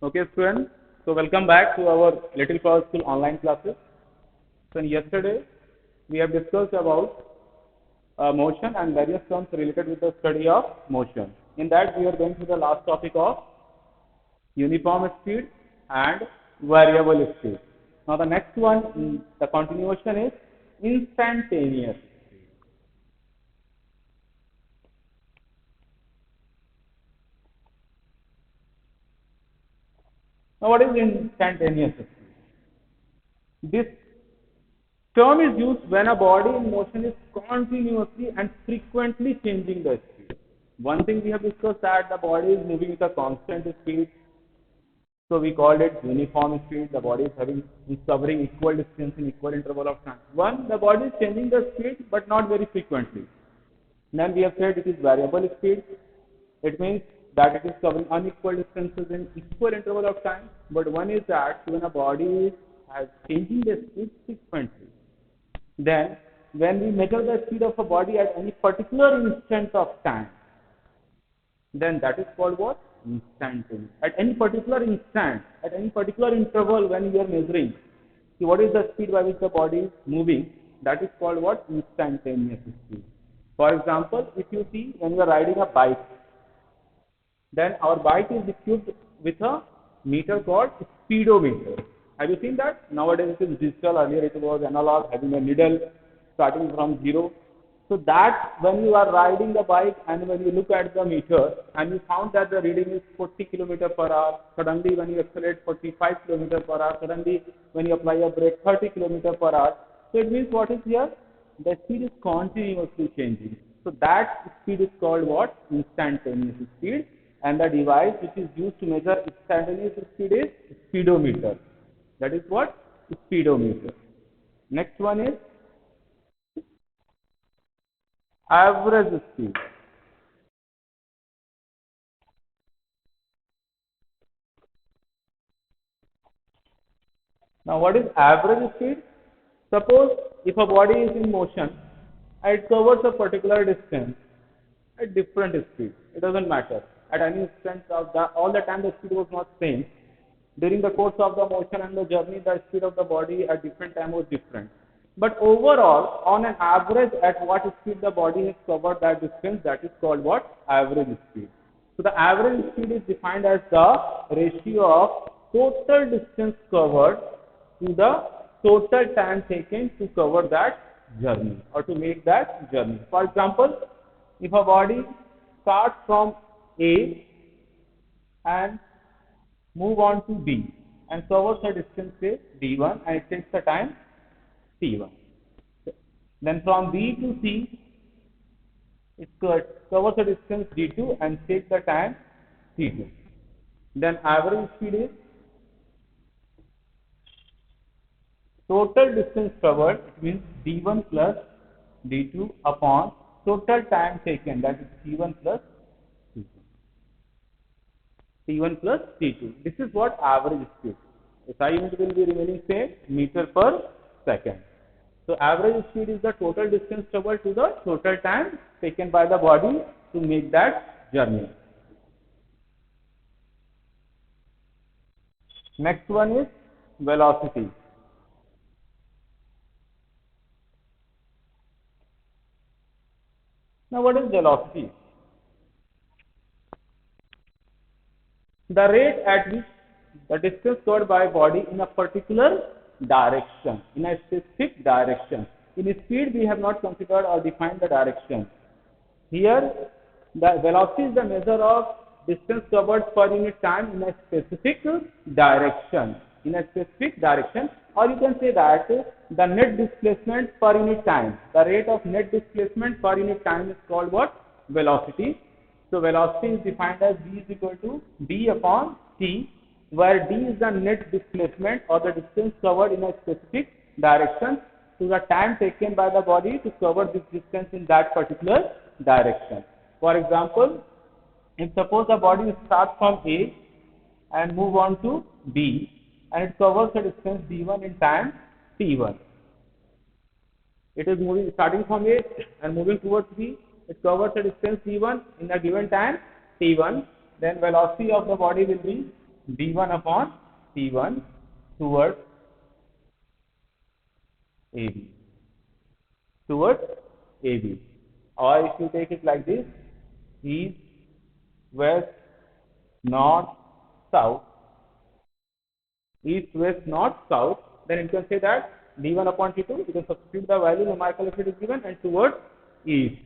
Okay, students. So welcome back to our Little Flower School online classes. So yesterday we have discussed about motion and various terms related with the study of motion. In that we are going to the last topic of uniform speed and variable speed. Now the next one, the continuation is instantaneous. Now what is instantaneous speed? This term is used when a body in motion is continuously and frequently changing the speed. One thing we have discussed that the body is moving with a constant speed, so we called it uniform speed. The body is covering equal distance in equal interval of time. One, the body is changing the speed but not very frequently. Then we have said it is variable speed. It means that it is covering unequal distances in equal interval of time. But one is that when a body is changing the speed frequently, then when we measure the speed of a body at any particular instant of time, then that is called what? Instantaneous. At any particular instant, at any particular interval when we are measuring, see what is the speed by which the body is moving, that is called what? Instantaneous speed. For example, if you see when we are riding a bike, then our bike is equipped with a meter called speedometer. Have you seen that? Nowadays it is digital. Earlier it was analog, having a needle starting from zero. So that when you are riding the bike and when you look at the meter and you found that the reading is 40 km per hour, suddenly when you accelerate 45 km per hour, suddenly when you apply a brake 30 km per hour. So it means what is here? The speed is continuously changing. So that speed is called what? Instantaneous speed. And the device which is used to measure instantaneous speed is speedometer. That is what? Speedometer. Next one is average speed. Now what is average speed? Suppose if a body is in motion and it covers a particular distance at different speed, it doesn't matter. At any instant of all the time the speed was not same. During the course of the motion and the journey, the speed of the body at different time was different. But overall, on an average, at what speed the body has covered that distance, that is called what? Average speed. So the average speed is defined as the ratio of total distance covered to the total time taken to cover that journey or to make that journey. For example, if a body starts from A and move on to B and covers the distance say D1 and it takes the time T1. Then from B to C, it covers the distance D2 and takes the time T2. Then average speed is total distance covered, it means D1 plus D2 upon total time taken, that is T1 plus T2. T1 plus T2. This is what average speed. SI unit will be remaining same, meter per second. So average speed is the total distance covered to the total time taken by the body to make that journey. Next one is velocity. Now what is velocity? The rate at which the distance covered by body in a particular direction, in a specific direction. In speed, we have not considered or defined the direction. Here, the velocity is the measure of distance covered per unit time in a specific direction. In a specific direction, or you can say that the net displacement per unit time. The rate of net displacement per unit time is called what? Velocity. So velocity is defined as v is equal to d upon t, where d is the net displacement or the distance covered in a specific direction to the time taken by the body to cover this distance in that particular direction. For example, if suppose the body starts from A and move on to B and it covers the distance d1 in time t1. It is moving starting from A and moving towards B. It covers the distance d1 in a given time t1. Then velocity of the body will be d1 upon t1 towards AB, towards AB. Or if you take it like this, east, west, north, south, east, west, north, south, then you can say that d1 upon t2, you can substitute the value numerical if it is given, and towards east.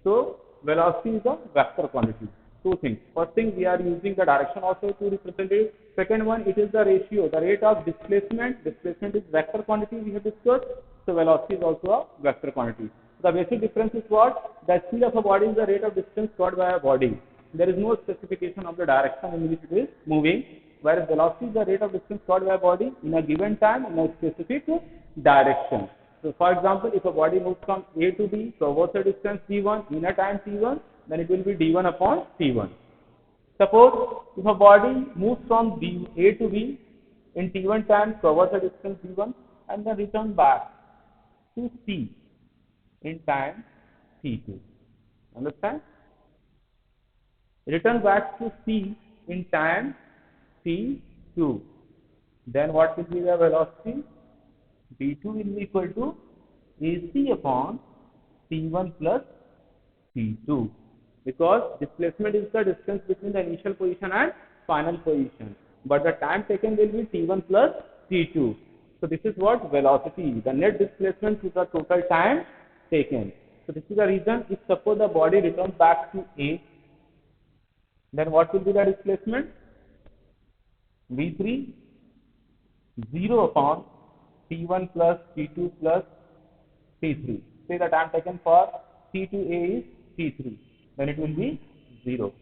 So velocity is a vector quantity. Two things. First thing, we are using the direction also to represent it. Second one, it is the ratio, the rate of displacement. Displacement is vector quantity we have discussed. So velocity is also a vector quantity. The basic difference is what? The speed of a body is the rate of distance covered by a body. There is no specification of the direction in which it is moving, whereas velocity is the rate of distance covered by a body in a given time in a specific direction. So, for example, if a body moves from A to B, so what's the distance d1 in a time t1, then it will be d1 upon t1. Suppose if a body moves from A to B in t1 time, covers the distance d1, and then return back to C in time t2. Understand? Return back to C in time t2. Then what will be the velocity? d2 will be equal to AC upon t1 plus t2, because displacement is the distance between the initial position and final position, but the time taken will be t1 plus t2. So this is what velocity, the net displacement to the total time taken. So this is the reason, if suppose the body returns back to A, then what will be the displacement? V3 0 upon t1 plus t2 plus t3. Say the time taken for t to A is t3, then it will be 0.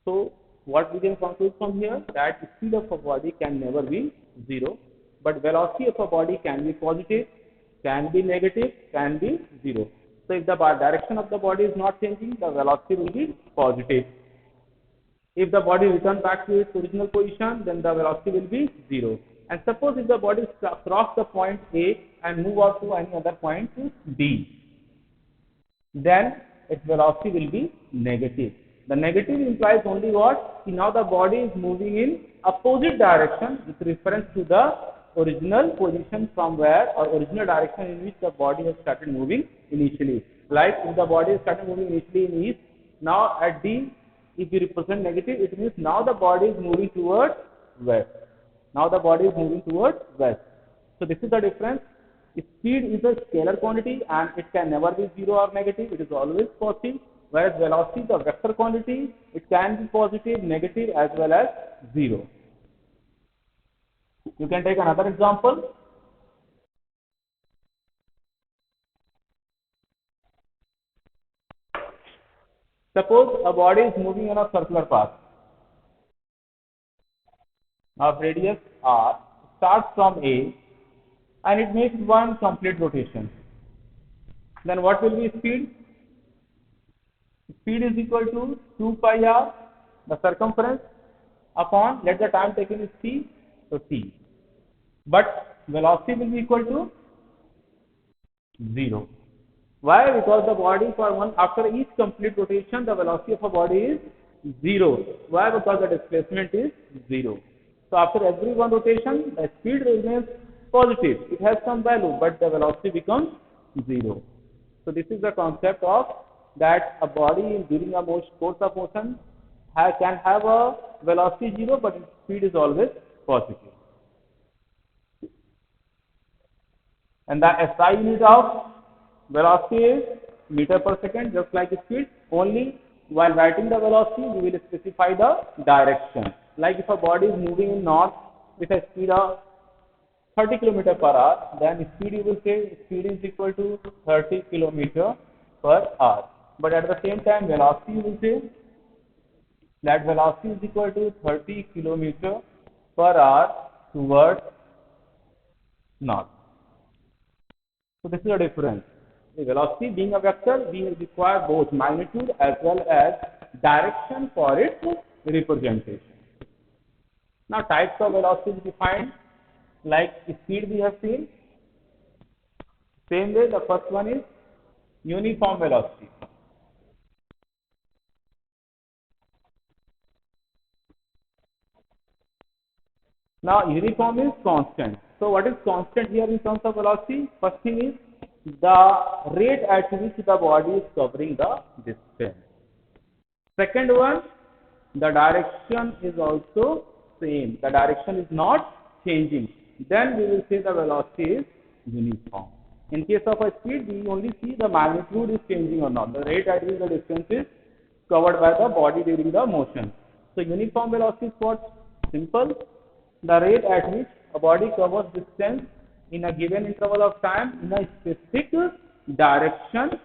So what we can conclude from here, that speed of a body can never be 0, but velocity of a body can be positive, can be negative, can be 0. So if the direction of the body is not changing, the velocity will be positive. If the body returns back to its original position, then the velocity will be 0. And suppose if the body cross the point A and move out to any other point to B, then its velocity will be negative. The negative implies only what? Now the body is moving in opposite direction with reference to the original position from where, or original direction in which the body has started moving initially. Like if the body started moving initially in east, now at D, if you represent negative, it means now the body is moving towards west. Now the body is moving towards west. So this is the difference. Speed is a scalar quantity and it can never be 0 or negative. It is always positive. Whereas velocity is a vector quantity. It can be positive, negative as well as 0. You can take another example. Suppose a body is moving on a circular path of radius r, starts from A and it makes one complete rotation. Then what will be speed? Speed is equal to 2 pi r, the circumference, upon, let the time taken is t, so t. But velocity will be equal to 0. Why? Because the body for one, after each complete rotation, the velocity of a body is 0. Why? Because the displacement is 0. So after every one rotation, the speed remains positive. It has some value, but the velocity becomes 0. So this is the concept of that a body during a course of motion can have a velocity 0, but its speed is always positive. And the SI unit of velocity is meter per second, just like speed. Only while writing the velocity, we will specify the direction. Like if a body is moving in north with a speed of 30 km per hour, then speed you will say speed is equal to 30 km per hour. But at the same time, velocity you will say that velocity is equal to 30 km per hour towards north. So this is the difference. The velocity being a vector, we require both magnitude as well as direction for its representation. Now types of velocity is defined like speed we have seen. Same way, the first one is uniform velocity. Now uniform is constant. So what is constant here in terms of velocity? First thing is the rate at which the body is covering the distance. Second one, the direction is also same. The direction is not changing. Then we will say the velocity is uniform. In case of a speed, we only see the magnitude is changing or not. The rate at which the distance is covered by the body during the motion. So uniform velocity is what? Simple. The rate at which a body covers distance in a given interval of time in a specific direction,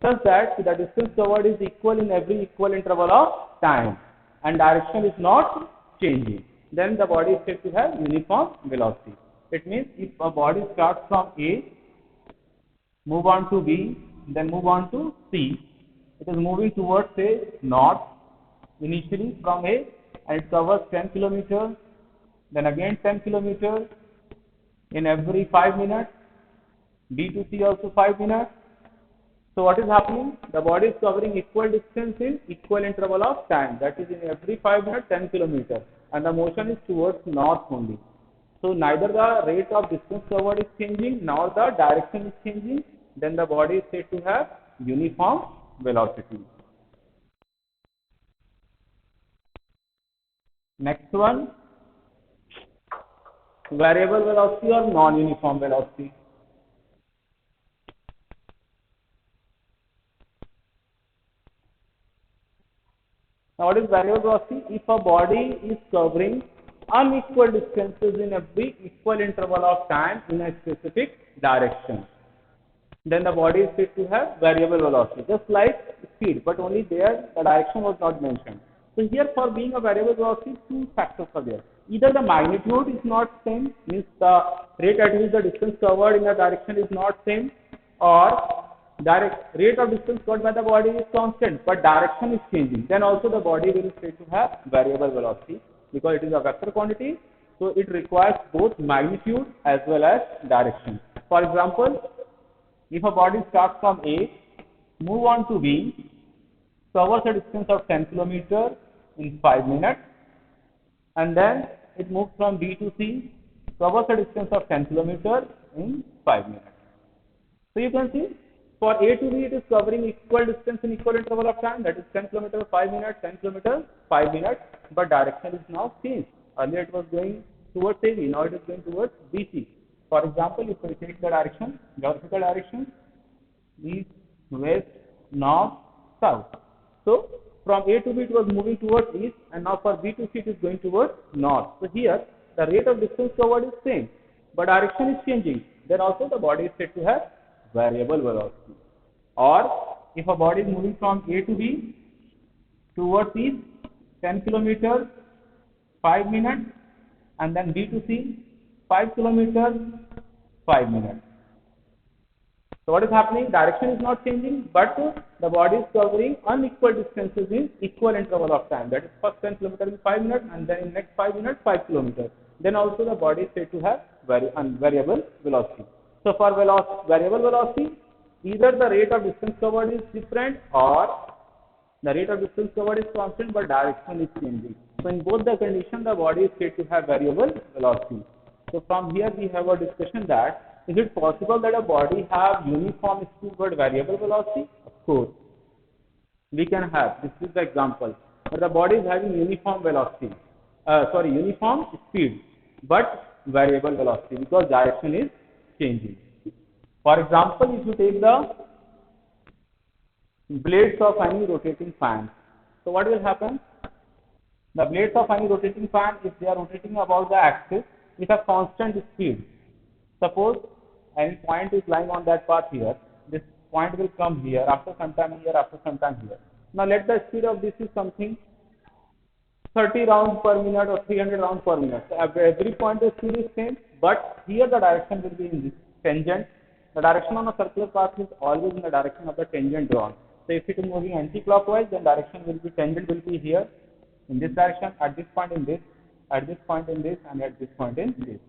such that the distance covered is equal in every equal interval of time and direction is not changing. Then the body is said to have uniform velocity. It means if a body starts from A, move on to B, then move on to C, it is moving towards say north initially from A and it covers 10 kilometers, then again 10 kilometers in every 5 minutes, B to C also 5 minutes. So what is happening? The body is covering equal distance in equal interval of time, that is in every 5 minutes 10 kilometers, and the motion is towards north only. So neither the rate of distance covered is changing nor the direction is changing. Then the body is said to have uniform velocity. Next one, variable velocity or non-uniform velocity. Now what is variable velocity? If a body is covering unequal distances in every equal interval of time in a specific direction, then the body is said to have variable velocity, just like speed, but only there the direction was not mentioned. So here for being a variable velocity, two factors are there. Either the magnitude is not same, means the rate at which the distance covered in the direction is not same, or direct rate of distance covered by the body is constant, but direction is changing. Then also the body will be said to have variable velocity, because it is a vector quantity, so it requires both magnitude as well as direction. For example, if a body starts from A, move on to B, covers a distance of 10 kilometers in 5 minutes, and then it moves from B to C, covers a distance of 10 kilometers in 5 minutes. So you can see for A to B it is covering equal distance in equal interval of time, that is 10 kilometers 5 minutes, 10 kilometers 5 minutes, but direction is now changed. Earlier it was going towards AB, now it is going towards BC. For example, if we take the direction, geographical direction, east, west, north, south. So from A to B it was moving towards east, and now for B to C it is going towards north. So here the rate of distance covered is same, but direction is changing. Then also the body is said to have variable velocity. Or if a body is moving from A to B towards east, 10 kilometers, 5 minutes, and then B to C, 5 kilometers, 5 minutes. So what is happening? Direction is not changing, but the body is covering unequal distances in equal interval of time. That is first 10 kilometers in 5 minutes, and then in next 5 minutes 5 kilometers. Then also the body is said to have variable velocity. So for variable velocity, either the rate of distance covered is different, or the rate of distance covered is constant but direction is changing. So in both the conditions, the body is said to have variable velocity. So from here we have a discussion that is it possible that a body have uniform speed but variable velocity? Of course, we can have. This is the example. But the body is having uniform velocity, uniform speed but variable velocity because direction is changing. For example, if you take the blades of any rotating fan, so what will happen? The blades of any rotating fan, if they are rotating about the axis with a constant speed, suppose any point is lying on that path here, this point will come here, after some time here, after some time here. Now let the speed of this is something 30 rounds per minute or 300 rounds per minute. So every point the speed is same, but here the direction will be in this tangent. The direction on a circular path is always in the direction of the tangent drawn. So if it is moving anti-clockwise, then direction will be, tangent will be here in this direction, at this point in this, at this point in this, and at this point in this.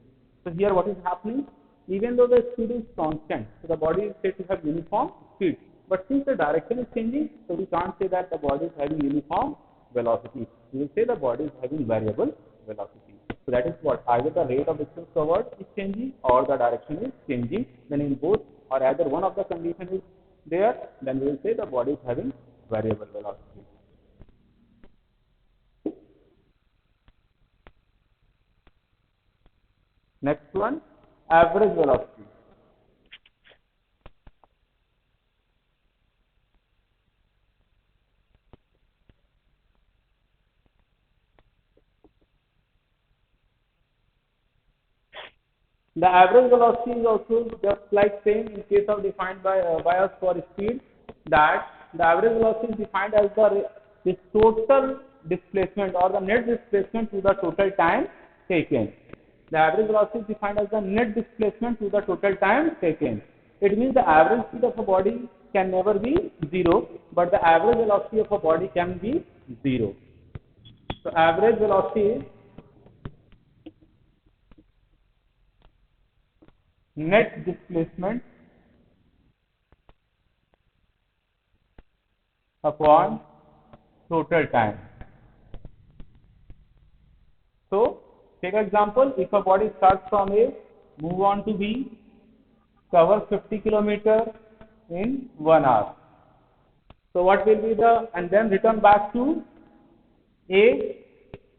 So here what is happening? Even though the speed is constant, so the body is said to have uniform speed. But since the direction is changing, so we can't say that the body is having uniform velocity. We will say the body is having variable velocity. So that is what either the rate of distance covered is changing or the direction is changing. Then in both or either one of the conditions is there, then we will say the body is having variable velocity. Next one, average velocity. The average velocity is also just like same in case of defined by us for speed, that the average velocity is defined as the total displacement or the net displacement to the total time taken. The average velocity is defined as the net displacement to the total time taken. It means the average speed of a body can never be zero, but the average velocity of a body can be zero. So average velocity is net displacement upon total time. So take example, if a body starts from A, move on to B, cover 50 kilometers in 1 hour. So what will be and then return back to A.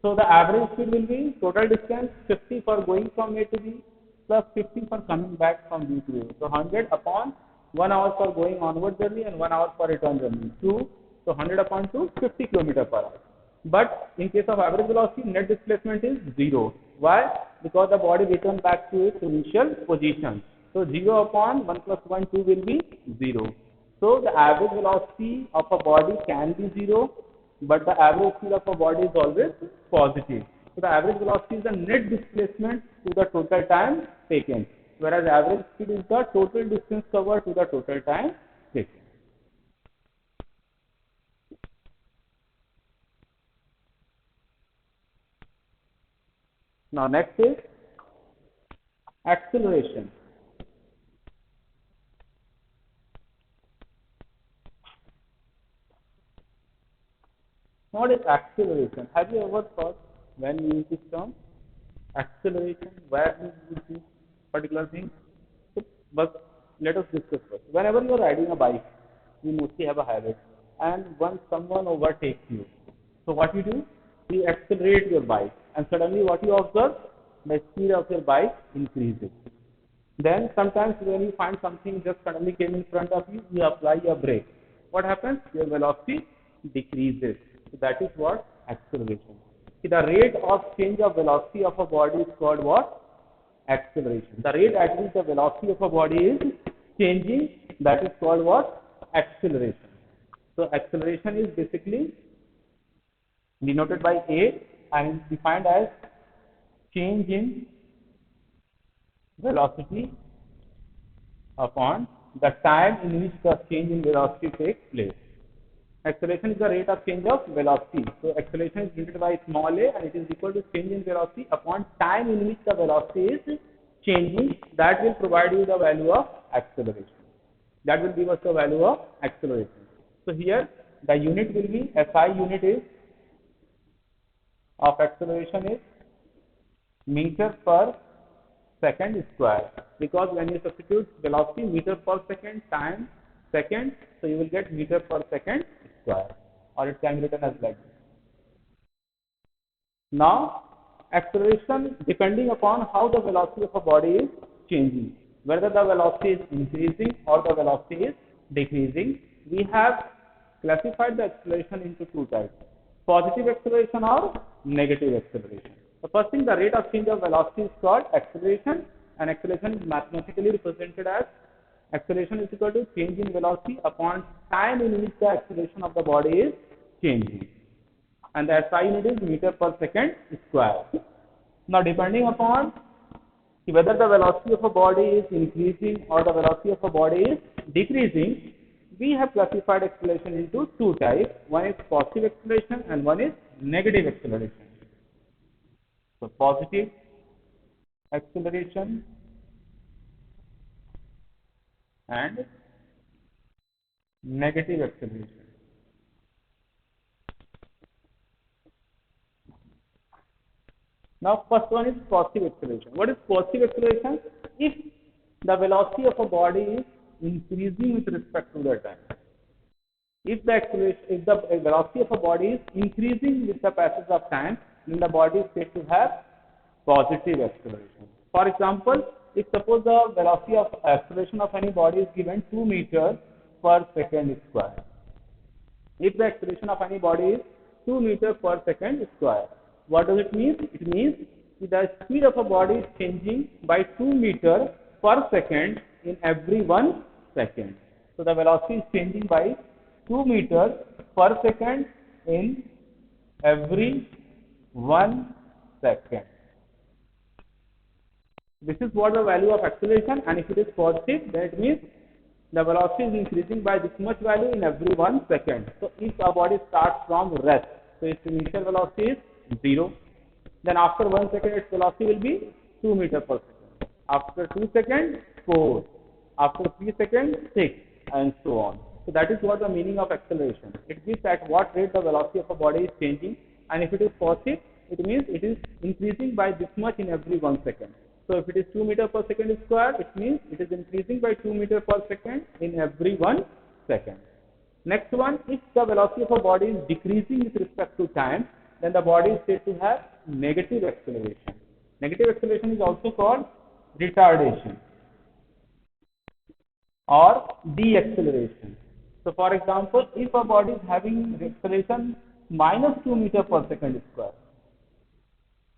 So the average speed will be total distance 50 for going from A to B plus 50 for coming back from B to A. So 100 upon 1 hour for going onward journey and 1 hour for return journey. 2. So 100 upon 2, 50 kilometers per hour. But in case of average velocity, net displacement is 0. Why? Because the body returns back to its initial position. So 0 upon 1 plus 1, 2 will be 0. So the average velocity of a body can be 0, but the average speed of a body is always positive. So the average velocity is the net displacement to the total time taken, whereas average speed is the total distance covered to the total time taken. Now next is acceleration. What is acceleration? Have you ever thought when you use this term? Acceleration, where you use this particular thing? So, but let us discuss first. Whenever you are riding a bike, you mostly have a habit, and once someone overtakes you, so what you do? You accelerate your bike, and suddenly what you observe? The speed of your bike increases. Then sometimes when you find something just suddenly came in front of you, you apply a brake. What happens? Your velocity decreases. So that is what acceleration. See, the rate of change of velocity of a body is called what? Acceleration. The rate at which the velocity of a body is changing, that is called what? Acceleration. So acceleration is basically denoted by A and is defined as change in velocity upon the time in which the change in velocity takes place. Acceleration is the rate of change of velocity. So acceleration is denoted by small a and it is equal to change in velocity upon time in which the velocity is changing. That will provide you the value of acceleration. That will give us the value of acceleration. So here the unit will be SI unit is of acceleration is meter per second square, because when you substitute velocity meter per second time second, so you will get meter per second square, or it can be written as like this. Now acceleration depending upon how the velocity of a body is changing, whether the velocity is increasing or the velocity is decreasing. We have classified the acceleration into two types: positive acceleration or negative acceleration. The first thing, the rate of change of velocity is called acceleration, and acceleration is mathematically represented as acceleration is equal to change in velocity upon time in which the acceleration of the body is changing, and the SI unit is meter per second square. Now depending upon whether the velocity of a body is increasing or the velocity of a body is decreasing, we have classified acceleration into two types. One is positive acceleration and one is negative acceleration. So positive acceleration and negative acceleration. Now, first one is positive acceleration. What is positive acceleration? If the velocity of a body is increasing with respect to the time. If the velocity of a body is increasing with the passage of time, then the body is said to have positive acceleration. For example, if suppose the velocity of acceleration of any body is given 2 meters per second square. If the acceleration of any body is 2 meters per second square, what does it mean? It means the speed of a body is changing by 2 meters per second in every 1 second. So the velocity is changing by 2 meters per second in every 1 second. This is what the value of acceleration, and if it is positive, then it means the velocity is increasing by this much value in every 1 second. So if a body starts from rest, so its initial velocity is 0. Then after 1 second, its velocity will be 2 meters per second. After 2 seconds, 4. After 3 seconds, 6, and so on. So that is what the meaning of acceleration. It gives at what rate the velocity of a body is changing, and if it is positive, it means it is increasing by this much in every 1 second. So if it is 2 meters per second square, it means it is increasing by 2 meters per second in every 1 second. Next one, if the velocity of a body is decreasing with respect to time, then the body is said to have negative acceleration. Negative acceleration is also called retardation or deacceleration. So for example, if a body is having acceleration minus 2 meters per second square,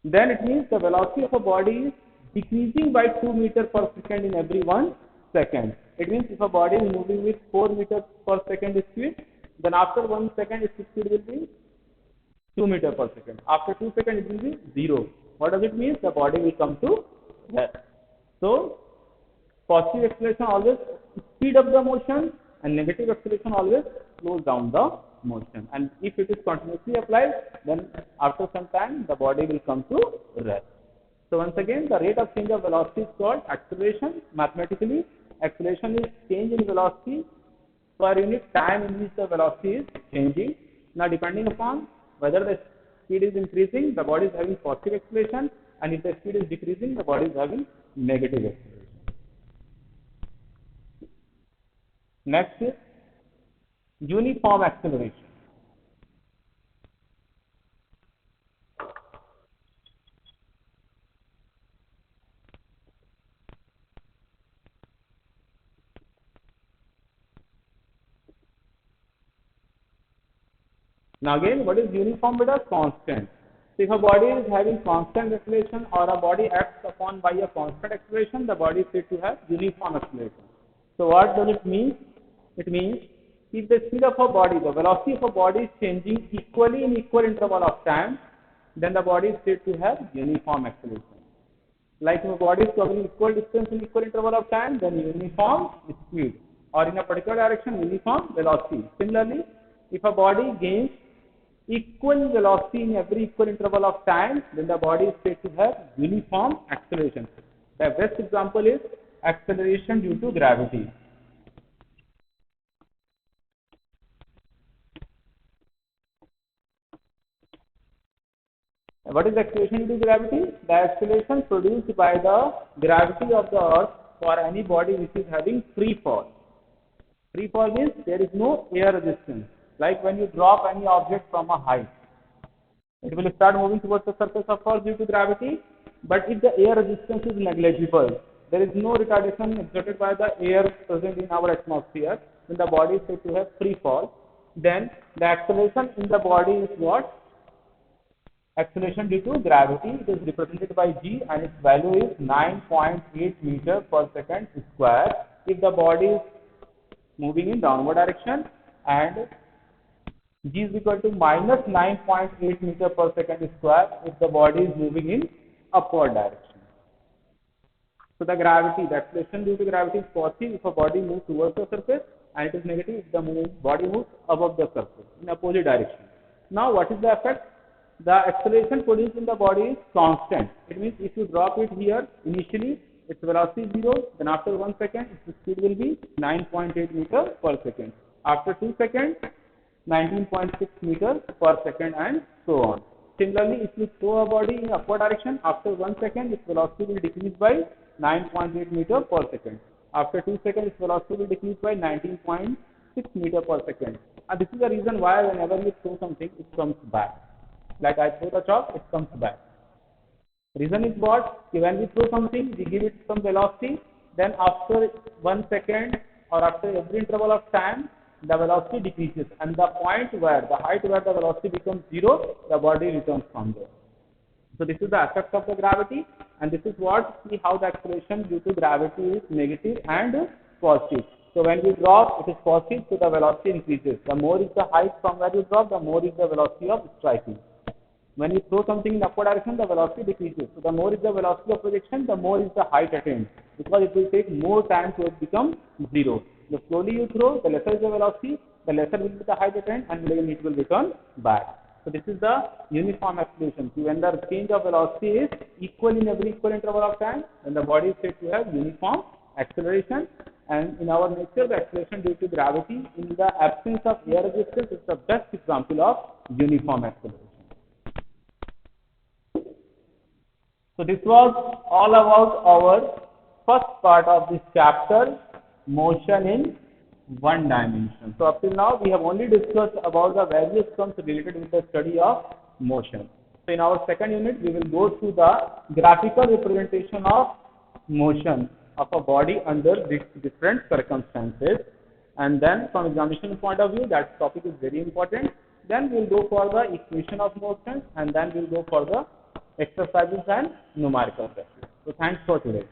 then it means the velocity of a body is decreasing by 2 meters per second in every 1 second. It means if a body is moving with 4 meters per second speed, then after 1 second its speed will be 2 meters per second. After 2 seconds it will be 0. What does it mean? The body will come to rest. So positive acceleration always speed up the motion, and negative acceleration always slows down the motion. And if it is continuously applied, then after some time the body will come to rest. So once again, the rate of change of velocity is called acceleration. Mathematically, acceleration is change in velocity per unit time in which the velocity is changing. Now depending upon whether the speed is increasing, the body is having positive acceleration, and if the speed is decreasing, the body is having negative acceleration. Next is uniform acceleration. Now again, what is uniform? Beta? Constant. So if a body is having constant acceleration or a body acts upon by a constant acceleration, the body is said to have uniform acceleration. So what does it mean? It means if the speed of a body, the velocity of a body is changing equally in equal interval of time, then the body is said to have uniform acceleration. Like if a body is covering equal distance in equal interval of time, then uniform speed, or in a particular direction, uniform velocity. Similarly, if a body gains equal velocity in every equal interval of time, then the body is said to have uniform acceleration. The best example is acceleration due to gravity. What is acceleration due to gravity? The acceleration produced by the gravity of the earth for any body which is having free fall. Free fall means there is no air resistance. Like when you drop any object from a height, it will start moving towards the surface of Earth due to gravity. But if the air resistance is negligible, there is no retardation exerted by the air present in our atmosphere, then the body is said to have free fall. Then the acceleration in the body is what? Acceleration due to gravity. It is represented by g, and its value is 9.8 meters per second square if the body is moving in downward direction, and g is equal to minus 9.8 meters per second square if the body is moving in upward direction. So the gravity, the acceleration due to gravity is positive if a body moves towards the surface, and it is negative if the body moves above the surface in opposite direction. Now what is the effect? The acceleration produced in the body is constant. It means if you drop it here initially, its velocity is 0, then after 1 second its speed will be 9.8 meters per second. After 2 seconds, 19.6 meters per second, and so on. similarly, if you throw a body in upward direction, after 1 second, its velocity will decrease by 9.8 meter per second. After 2 seconds, its velocity will decrease by 19.6 meter per second. And this is the reason why whenever you throw something, it comes back. Like I throw the chalk, it comes back. Reason is what? When we throw something, we give it some velocity, then after 1 second or after every interval of time, the velocity decreases, and the point where the height where the velocity becomes zero, the body returns from there. So this is the effect of the gravity, and this is what, see how the acceleration due to gravity is negative and positive. So when we drop, it is positive, so the velocity increases. The more is the height from where you drop, the more is the velocity of striking. When you throw something in upward direction, the velocity decreases. So the more is the velocity of projection, the more is the height attained, because it will take more time to become zero. The slowly you throw, the lesser is the velocity, the lesser will be the height attained, and then it will return back. So this is the uniform acceleration. See, when the change of velocity is equal in every equal interval of time, then the body is said to have uniform acceleration. And in our nature, the acceleration due to gravity, in the absence of air resistance, is the best example of uniform acceleration. So this was all about our first part of this chapter, motion in one dimension. So up till now, we have only discussed about the various terms related with the study of motion. So in our second unit, we will go through the graphical representation of motion of a body under different circumstances. And then from examination point of view, that topic is very important. Then we will go for the equation of motion, and then we will go for the exercises and numerical practice. So thanks for today.